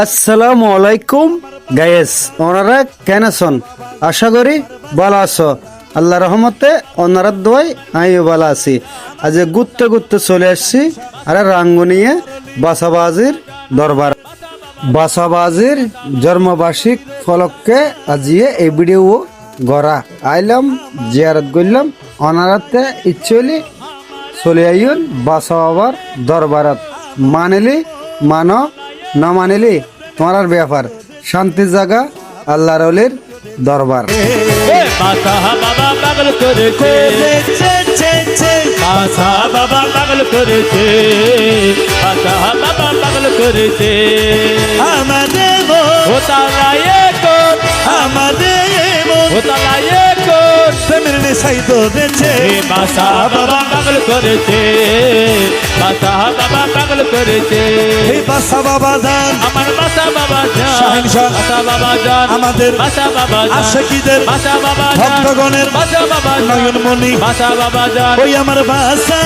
আসসালামু আলাইকুম গায়েস, ওনারা কেন আছেন? আশা করি ভালো আছো। আল্লাহ রহমতে ওনারার দোয়াই আমিও ভালো আছি। আজ ঘুরতে ঘুরতে চলে আসছি আরে রাঙ্গুনিয়ে বাসাবাজির দরবার। বাসাবাজির জন্মবার্ষিক ফলককে আজিয়ে এই ভিডিও গড়া আইলাম, জিয়ারত করলাম। ওনারাতে ইচ্ছে হইলে চলে আইন বাসা বাবার দরবারত। মানিলি মানো, না মানিলি তোমার আর ব্যাপার। শান্তির জায়গা আল্লাহর ওলির দরবার। বাবা পাগল করেছে, বাসা বাবা পাগল করেছে, বাসা বাবা পাগল করেছে। আমাদের হোতালায়ে কোন, আমাদের হোতালায়ে কোন, প্রেমের নেশাই ধরেছে। বাসা বাবা পাগল করেছে, বাসা বাবা পাগল করেছে। এই বাসা বাবা জান, আমার বাসা বাবা জান, শাহিন শাহ, বাসা বাবা জান, আমাদের বাসা বাবা জান, আশিকীদের বাসা বাবা জান, ভক্তগণের বাসা বাবা জান, নয়নমণি, বাসা বাবা জান। ওই আমার বাসা